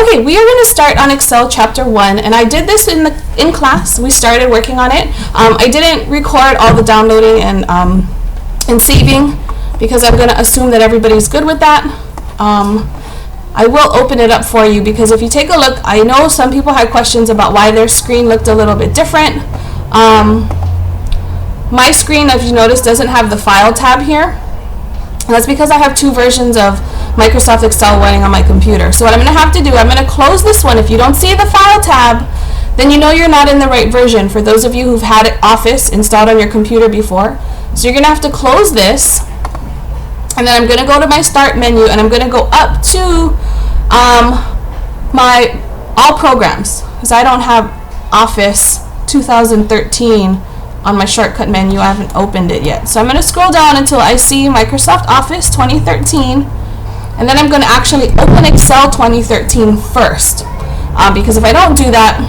Okay, we are going to start on Excel Chapter 1, and I did this in class. We started working on it. I didn't record all the downloading and saving because I'm going to assume that everybody's good with that. I will open it up for you because if you take a look, I know some people had questions about why their screen looked a little bit different. My screen, if you notice, doesn't have the File tab here. And that's because I have two versions of Microsoft Excel running on my computer. So what I'm going to have to do, I'm going to close this one. If you don't see the File tab, then you know you're not in the right version, for those of you who've had Office installed on your computer before. So you're going to have to close this, and then I'm going to go to my Start menu, and I'm going to go up to my All Programs, because I don't have Office 2013 on my shortcut menu. I haven't opened it yet. So I'm going to scroll down until I see Microsoft Office 2013, and then I'm going to actually open Excel 2013 first, because if I don't do that,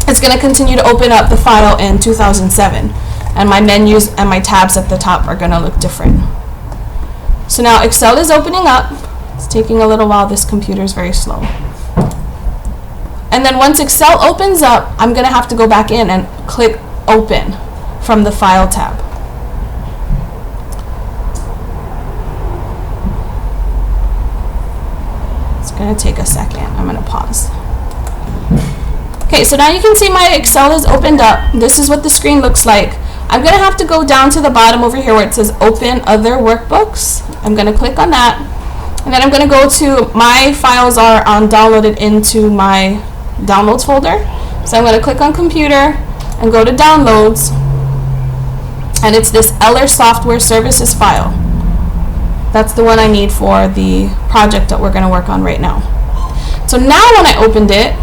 it's going to continue to open up the file in 2007, and my menus and my tabs at the top are going to look different. So now Excel is opening up. It's taking a little while. This computer is very slow. And then once Excel opens up, I'm going to have to go back in and click Open from the File tab. It's going to take a second. I'm going to pause. Okay, so now you can see my Excel is opened up. This is what the screen looks like. I'm going to have to go down to the bottom over here where it says Open Other Workbooks. I'm going to click on that. And then I'm going to go to my files are downloaded into my Downloads folder. So I'm going to click on Computer and go to Downloads. And it's this Eller Software Services file. That's the one I need for the project that we're going to work on right now. So now when I opened it,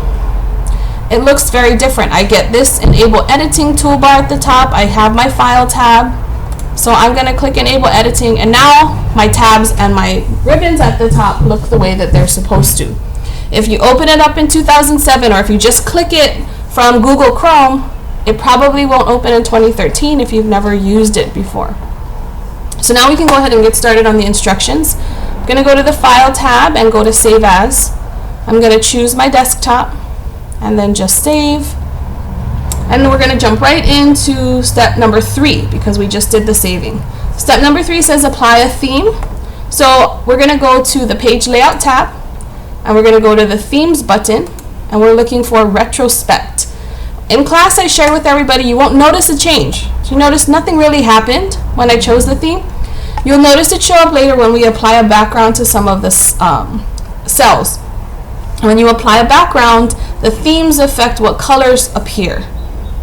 it looks very different. I get this Enable Editing toolbar at the top. I have my File tab. So I'm going to click Enable Editing, and now my tabs and my ribbons at the top look the way that they're supposed to. If you open it up in 2007, or if you just click it from Google Chrome, it probably won't open in 2013 if you've never used it before. So now we can go ahead and get started on the instructions. I'm going to go to the File tab and go to Save As. I'm going to choose my desktop and then just save. And then we're going to jump right into step number 3 because we just did the saving. Step number 3 says Apply a Theme. So we're going to go to the Page Layout tab, and we're going to go to the Themes button, and we're looking for Retrospect. In class, I shared with everybody you won't notice a change. So you notice nothing really happened when I chose the theme. You'll notice it show up later when we apply a background to some of the cells. When you apply a background, the themes affect what colors appear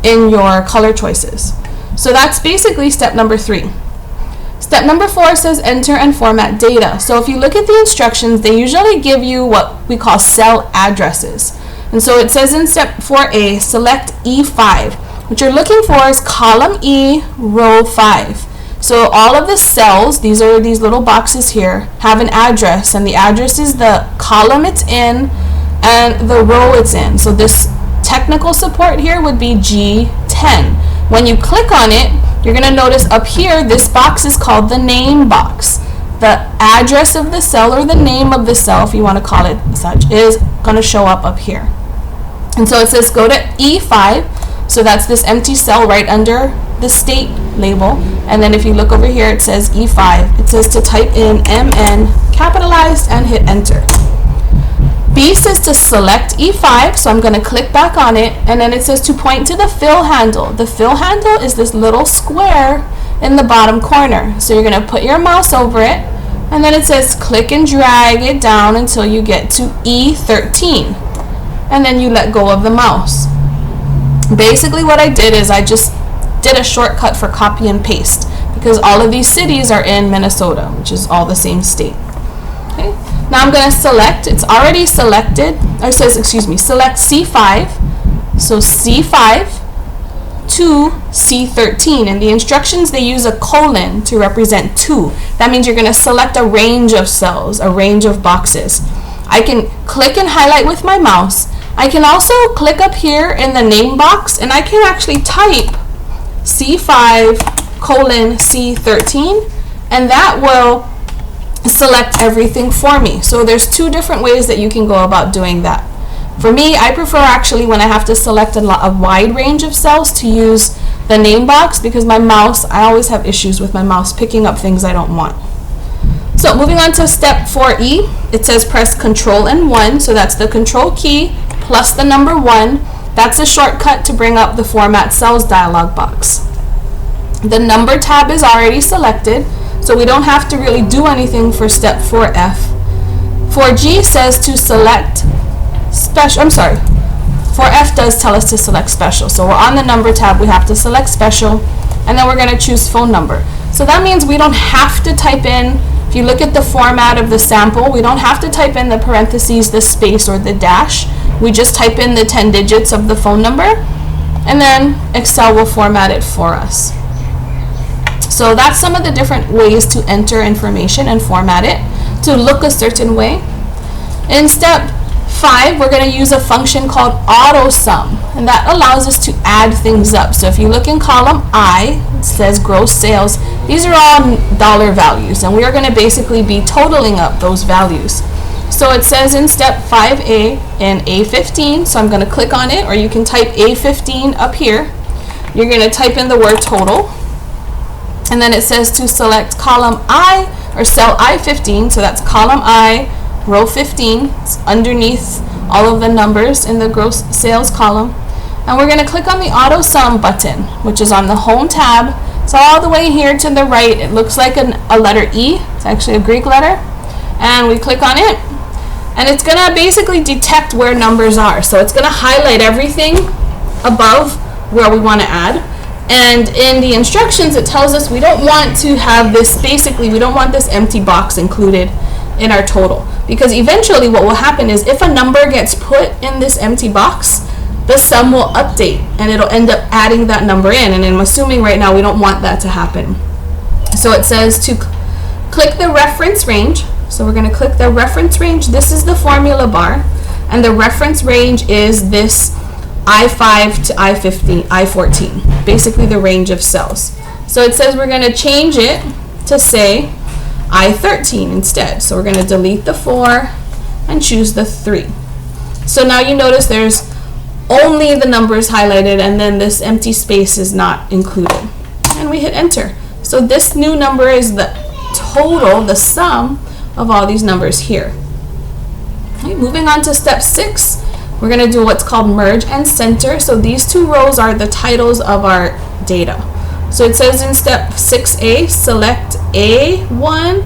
in your color choices. So that's basically step number 3. Step number 4 says Enter and Format Data. So if you look at the instructions, they usually give you what we call cell addresses. And so it says in step 4A, select E5. What you're looking for is column E, row 5. So all of the cells, these are these little boxes here, have an address, and the address is the column it's in and the row it's in. So this technical support here would be G10. When you click on it, you're going to notice up here, this box is called the name box. The address of the cell, or the name of the cell, if you want to call it such, is going to show up here. And so it says go to E5, so that's this empty cell right under the state label. And then if you look over here, it says E5. It says to type in MN capitalized and hit enter. B says to select E5, so I'm going to click back on it, and then it says to point to the fill handle. The fill handle is this little square in the bottom corner. So you're going to put your mouse over it, and then it says click and drag it down until you get to E13. And then you let go of the mouse. Basically what I did is I just did a shortcut for copy and paste because all of these cities are in Minnesota, which is all the same state. Okay. Now I'm going to select, it's already selected, or it says, excuse me, select C5. So C5 to C13. In the instructions, they use a colon to represent 2. That means you're going to select a range of cells, a range of boxes. I can click and highlight with my mouse. I can also click up here in the name box, and I can actually type C5 colon C13, and that will select everything for me. So there's two different ways that you can go about doing that. For me, I prefer actually when I have to select a wide range of cells to use the name box, because my mouse, I always have issues with my mouse picking up things I don't want. So moving on to step 4E, it says press Control and 1, so that's the Control key plus the number 1. That's a shortcut to bring up the Format Cells dialog box. The number tab is already selected, so we don't have to really do anything for step 4F. 4G says to select special, 4F does tell us to select special. So we're on the number tab, we have to select special, and then we're going to choose phone number. So that means we don't have to type in, if you look at the format of the sample, we don't have to type in the parentheses, the space, or the dash. We just type in the 10 digits of the phone number, and then Excel will format it for us. So that's some of the different ways to enter information and format it to look a certain way. In step 5, we're going to use a function called AutoSum, and that allows us to add things up. So if you look in column I, it says gross sales. These are all dollar values, and we are going to basically be totaling up those values. So it says in step 5A in A15, so I'm going to click on it, or you can type A15 up here. You're going to type in the word total, and then it says to select column I, or cell I15, so that's column I, row 15. It's underneath all of the numbers in the gross sales column. And we're going to click on the Auto Sum button, which is on the Home tab. So all the way here to the right, it looks like a letter E. It's actually a Greek letter. And we click on it, and it's going to basically detect where numbers are. So it's going to highlight everything above where we want to add. And in the instructions, it tells us we don't want to have this, basically, we don't want this empty box included in our total. Because eventually what will happen is if a number gets put in this empty box, the sum will update and it'll end up adding that number in. And I'm assuming right now we don't want that to happen. So it says to click the reference range. So we're going to click the reference range. This is the formula bar. And the reference range is this I5 to I14, basically the range of cells. So it says we're going to change it to say I13 instead. So we're going to delete the 4 and choose the 3. So now you notice there's only the numbers highlighted, and then this empty space is not included. And we hit enter. So this new number is the total, the sum of all these numbers here. Okay, moving on to step 6. We're going to do what's called merge and center. So these two rows are the titles of our data. So it says in step 6A, select A1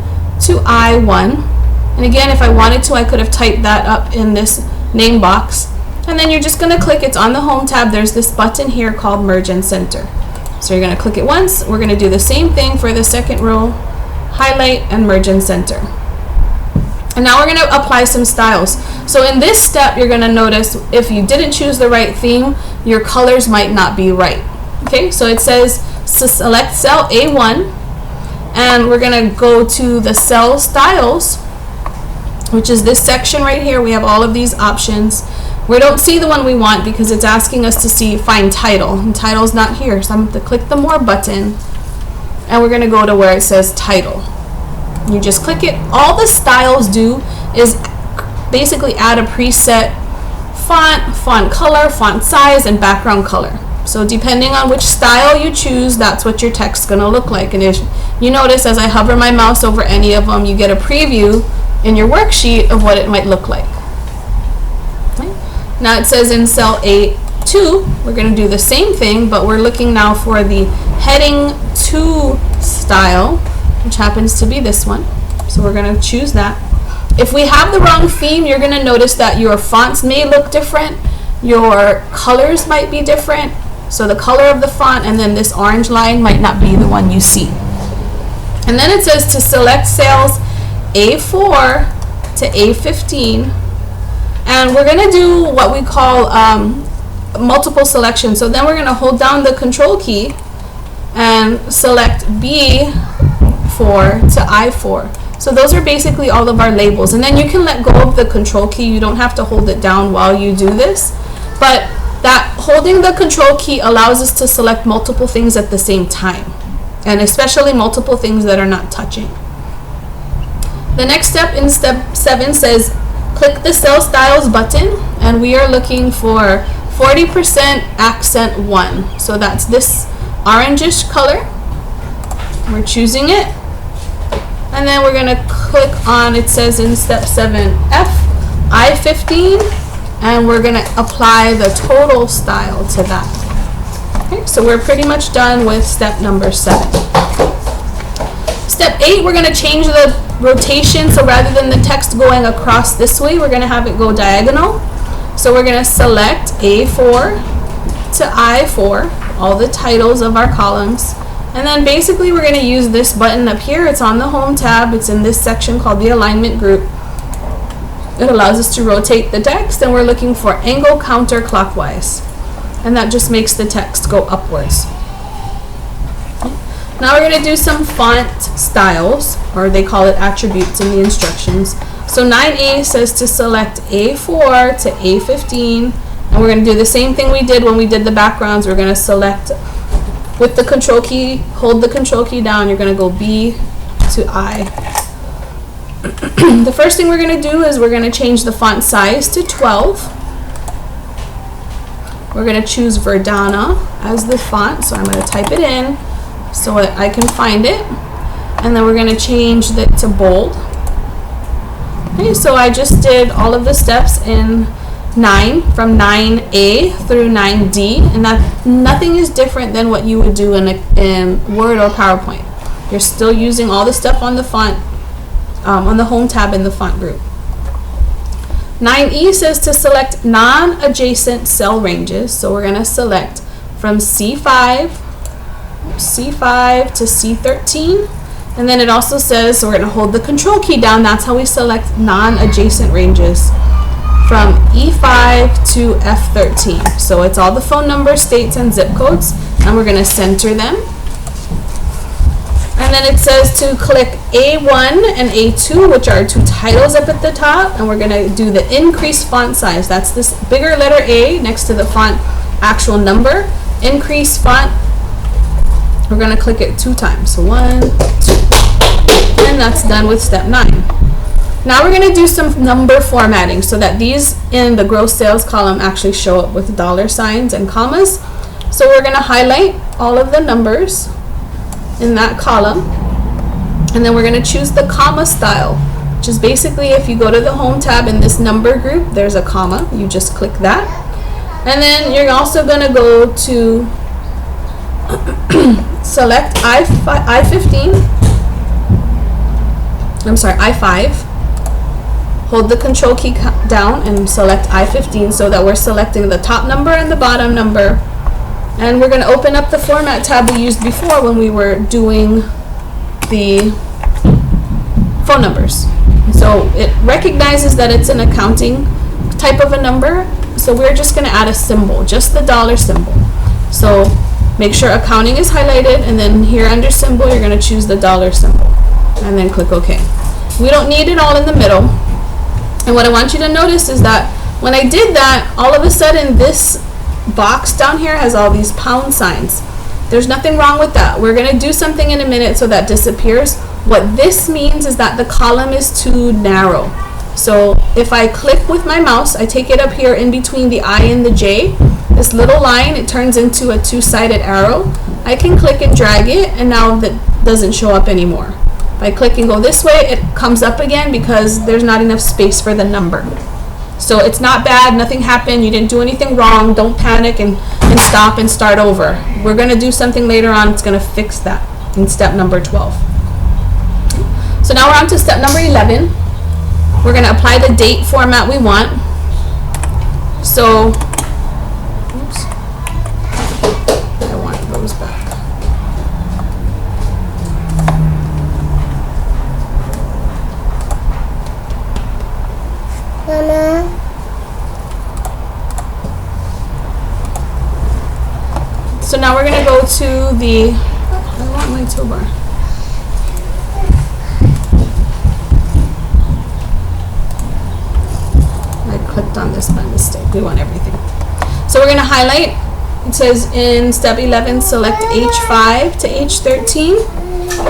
to I1. And again, if I wanted to, I could have typed that up in this name box. And then you're just going to click, it's on the Home tab, there's this button here called merge and center. So you're going to click it once. We're going to do the same thing for the second row, highlight and merge and center. And now we're going to apply some styles. So in this step, you're going to notice if you didn't choose the right theme, your colors might not be right. Okay, so it says select cell A1, and we're going to go to the cell styles, which is this section right here. We have all of these options. We don't see the one we want because it's asking us to find title, and title's not here. So I'm going to click the more button, and we're going to go to where it says title. You just click it. All the styles do is basically add a preset font color, font size, and background color. So depending on which style you choose, that's what your text is going to look like. And if you notice, as I hover my mouse over any of them, you get a preview in your worksheet of what it might look like. Okay. Now it says in cell A2, we're going to do the same thing, but we're looking now for the heading 2 style, which happens to be this one. So we're going to choose that. If we have the wrong theme, you're going to notice that your fonts may look different. Your colors might be different. So the color of the font and then this orange line might not be the one you see. And then it says to select cells A4 to A15. And we're going to do what we call multiple selection. So then we're going to hold down the control key and select B4 to I4. So those are basically all of our labels. And then you can let go of the control key. You don't have to hold it down while you do this. But that holding the control key allows us to select multiple things at the same time. And especially multiple things that are not touching. The next step in step 7 says click the cell styles button, and we are looking for 40% accent 1. So that's this orangish color. We're choosing it. And then we're going to click on, it says in step 7F, I-15, and we're going to apply the total style to that. Okay, so we're pretty much done with step number 7. Step 8, we're going to change the rotation, so rather than the text going across this way, we're going to have it go diagonal. So we're going to select A4 to I4, all the titles of our columns, and then basically we're going to use this button up here. It's on the Home tab. It's in this section called the Alignment Group. It allows us to rotate the text, and we're looking for angle counterclockwise, and that just makes the text go upwards. Now we're going to do some font styles, or they call it attributes in the instructions. So 9A says to select A4 to A15, and we're going to do the same thing we did when we did the backgrounds. We're going to select with the control key, hold the control key down, you're going to go B to I. The first thing we're going to do is we're going to change the font size to 12. We're going to choose Verdana as the font, so I'm going to type it in so I can find it, and then we're going to change that to bold. Okay, so I just did all of the steps in 9, from 9A through 9D, and that nothing is different than what you would do in Word or PowerPoint. You're still using all the stuff on the font, on the Home tab in the font group. 9E says to select non-adjacent cell ranges, so we're going to select from C5 to C13, and then it also says, so we're going to hold the control key down, that's how we select non-adjacent ranges, from E5 to F13. So it's all the phone numbers, states, and zip codes, and we're going to center them. And then it says to click A1 and A2, which are two titles up at the top, and we're going to do the increase font size. That's this bigger letter A next to the font actual number. Increase font. We're going to click it 2 times. So 1, 2. And that's done with step 9. Now we're going to do some number formatting so that these in the gross sales column actually show up with dollar signs and commas. So we're going to highlight all of the numbers in that column, and then we're going to choose the comma style, which is basically if you go to the Home tab in this number group, there's a comma, you just click that, and then you're also going to go to select I5, hold the control key down and select I15 so that we're selecting the top number and the bottom number. And we're going to open up the format tab we used before when we were doing the phone numbers. So it recognizes that it's an accounting type of a number, so we're just going to add a symbol, just the dollar symbol. So make sure accounting is highlighted, and then here under symbol you're going to choose the dollar symbol and then click OK. We don't need it all in the middle. And what I want you to notice is that when I did that, all of a sudden this box down here has all these pound signs. There's nothing wrong with that. We're going to do something in a minute so that disappears. What this means is that the column is too narrow. So if I click with my mouse, I take it up here in between the I and the J, this little line, it turns into a 2-sided arrow. I can click and drag it, and now that doesn't show up anymore. If I click and go this way, it comes up again because there's not enough space for the number. So it's not bad, nothing happened, you didn't do anything wrong, don't panic and stop and start over. We're going to do something later on, it's going to fix that in step number 12. So now we're on to step number 11. We're going to apply the date format we want. So, oops, I want those back. So now we're going to go to the, I want my toolbar. I clicked on this by mistake. We want everything. So we're going to highlight. It says in step 11, select H5 to H13.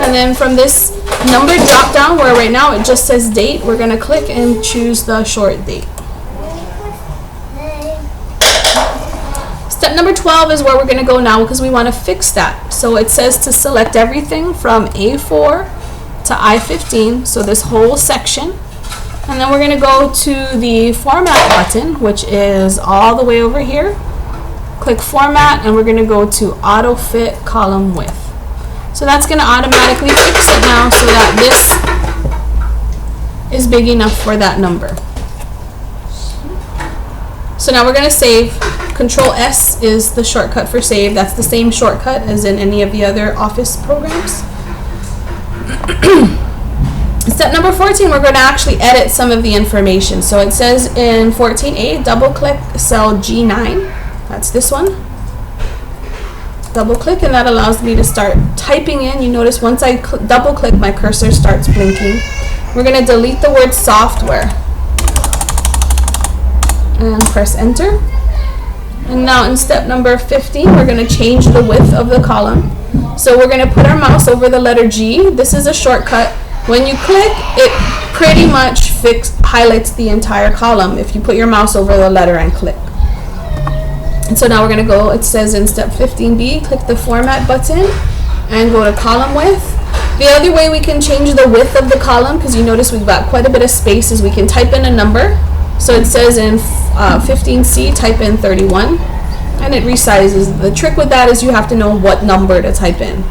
And then from this number drop down where right now it just says date, we're going to click and choose the short date. Step number 12 is where we're going to go now because we want to fix that. So it says to select everything from A4 to I-15, so this whole section. And then we're going to go to the format button, which is all the way over here. Click format and we're going to go to auto fit column width. So that's going to automatically fix it now so that this is big enough for that number. So now we're going to save. Control S is the shortcut for save. That's the same shortcut as in any of the other Office programs. Step number 14, we're going to actually edit some of the information. So it says in 14A, double click cell G9. That's this one. Double click and that allows me to start typing in. You notice once I double click, my cursor starts blinking. We're going to delete the word software and press enter. And now in step number 15, we're going to change the width of the column. So we're going to put our mouse over the letter G. This is a shortcut. When you click, it pretty much highlights the entire column if you put your mouse over the letter and click. And so now we're going to go, it says in step 15B, click the format button and go to column width. The other way we can change the width of the column, because you notice we've got quite a bit of space, is we can type in a number. So it says in 15C, type in 31, and it resizes. The trick with that is you have to know what number to type in.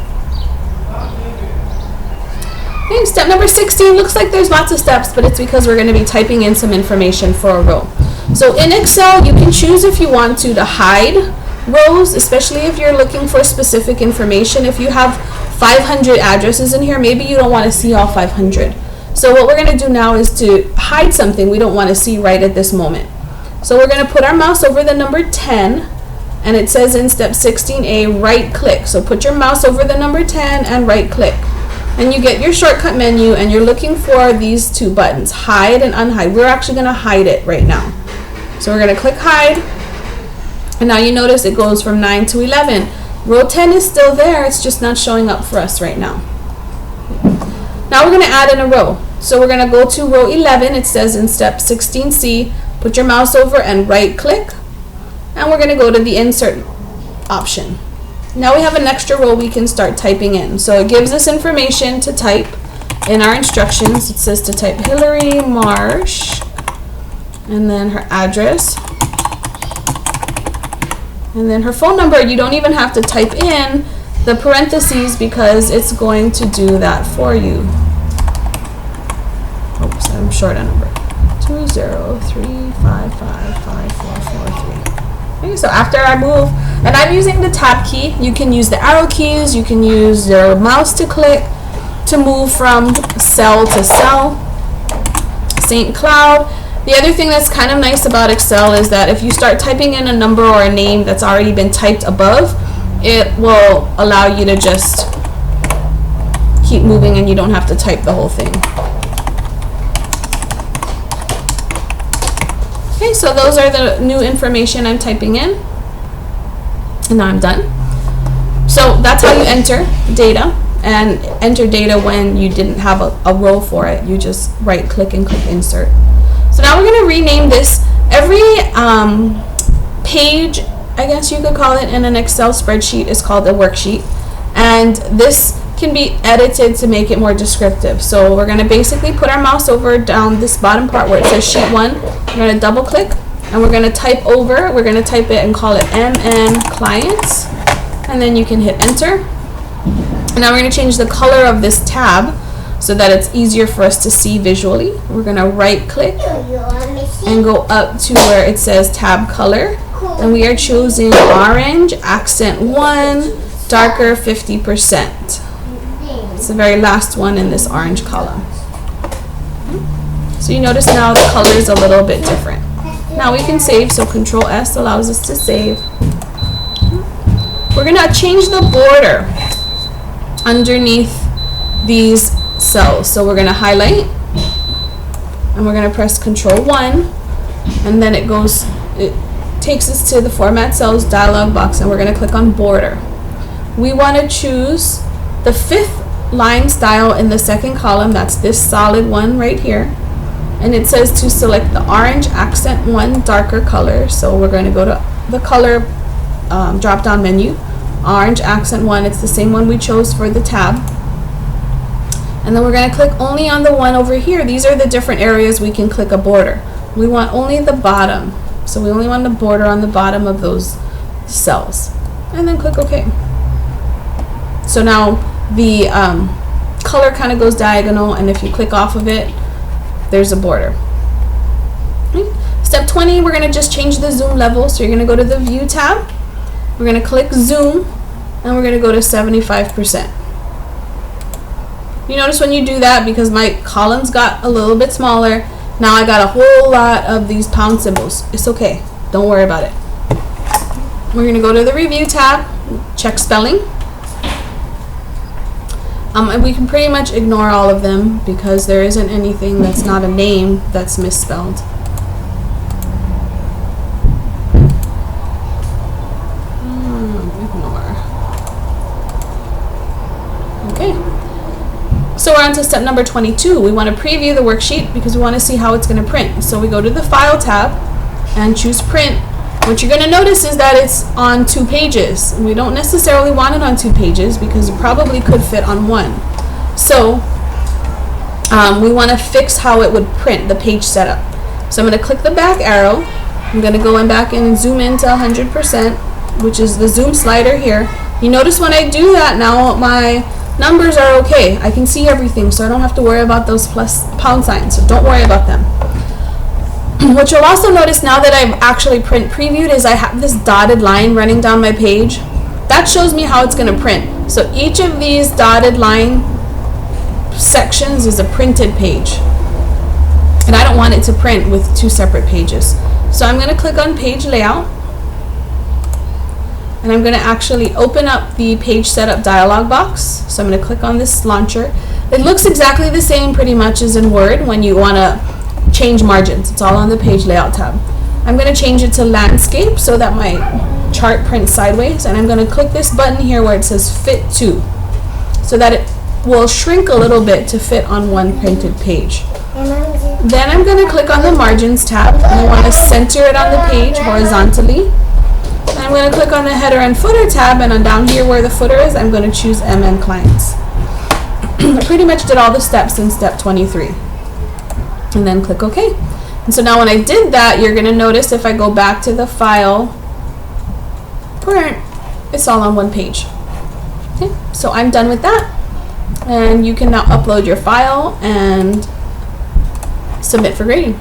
Okay, step number 16, looks like there's lots of steps, but it's because we're going to be typing in some information for a row. So in Excel, you can choose if you want to hide rows, especially if you're looking for specific information. If you have 500 addresses in here, maybe you don't want to see all 500. So what we're going to do now is to hide something we don't want to see right at this moment. So we're going to put our mouse over the number 10, and it says in step 16A, right click. So put your mouse over the number 10 and right click. And you get your shortcut menu and you're looking for these two buttons, hide and unhide. We're actually going to hide it right now. So we're going to click hide. And now you notice it goes from 9 to 11. Row 10 is still there, it's just not showing up for us right now. Now we're going to add in a row. So we're going to go to row 11. It says in step 16C, put your mouse over and right click. And we're going to go to the insert option. Now we have an extra row we can start typing in. So it gives us information to type in our instructions. It says to type Hillary Marsh and then her address. And then her phone number. You don't even have to type in the parentheses because it's going to do that for you. Oops, I'm short on number. 203555443. Okay, so after I move, and I'm using the tab key, you can use the arrow keys, you can use your mouse to click to move from cell to cell. St. Cloud. The other thing that's kind of nice about Excel is that if you start typing in a number or a name that's already been typed above, it will allow you to just keep moving and you don't have to type the whole thing. Okay, so those are the new information I'm typing in. And now I'm done. So that's how you enter data, and enter data when you didn't have a row for it. You just right click and click insert. So now we're going to rename this. Every page, I guess you could call it, in an Excel spreadsheet is called a worksheet. And this can be edited to make it more descriptive. So we're going to basically put our mouse over down this bottom part where it says sheet 1. We're going to double click and we're going to type over. We're going to type it and call it MN Clients. And then you can hit enter. And now we're going to change the color of this tab so that it's easier for us to see visually. We're going to right click and go up to where it says tab color. And we are choosing orange, accent 1, darker 50%. It's the very last one in this orange column. So you notice now the color is a little bit different. Now we can save, so Control S allows us to save. We're going to change the border underneath these cells. So we're going to highlight and we're going to press Control 1 and then it takes us to the Format Cells dialog box and we're going to click on Border. We want to choose the 5th line style in the second column. That's this solid one right here. And it says to select the orange accent one darker color. So we're going to go to the color drop down menu, orange accent one. It's the same one we chose for the tab. And then we're going to click only on the one over here. These are the different areas we can click a border. We want only the bottom. So we only want the border on the bottom of those cells. And then click OK. So now the color kind of goes diagonal, and if you click off of it, there's a border. Okay. Step 20, we're going to just change the zoom level. So you're going to go to the View tab. We're going to click Zoom, and we're going to go to 75%. You notice when you do that, because my columns got a little bit smaller, now I got a whole lot of these pound symbols. It's okay. Don't worry about it. We're going to go to the Review tab, check spelling. And we can pretty much ignore all of them because there isn't anything that's not a name that's misspelled. Ignore. Okay. So we're on to step number 22. We want to preview the worksheet because we want to see how it's going to print. So we go to the File tab and choose Print. What you're going to notice is that it's on 2 pages. We don't necessarily want it on 2 pages because it probably could fit on one. So we want to fix how it would print, the page setup. So I'm going to click the back arrow. I'm going to go back and zoom in to 100%, which is the zoom slider here. You notice when I do that now, my numbers are okay. I can see everything, so I don't have to worry about those plus pound signs. So don't worry about them. What you'll also notice now that I've actually print previewed is I have this dotted line running down my page. That shows me how it's going to print. So each of these dotted line sections is a printed page. And I don't want it to print with 2 separate pages. So I'm going to click on Page Layout. And I'm going to actually open up the Page Setup dialog box. So I'm going to click on this launcher. It looks exactly the same pretty much as in Word when you want to change margins. It's all on the Page Layout tab. I'm going to change it to Landscape so that my chart prints sideways, and I'm going to click this button here where it says Fit To, so that it will shrink a little bit to fit on one printed page. Then I'm going to click on the Margins tab, and I want to center it on the page horizontally. And I'm going to click on the Header and Footer tab, and on down here where the footer is, I'm going to choose MN Clients. I pretty much did all the steps in step 23. And then click OK. And so now when I did that, you're going to notice if I go back to the File, Print, it's all on one page. Okay, so I'm done with that. And you can now upload your file and submit for grading.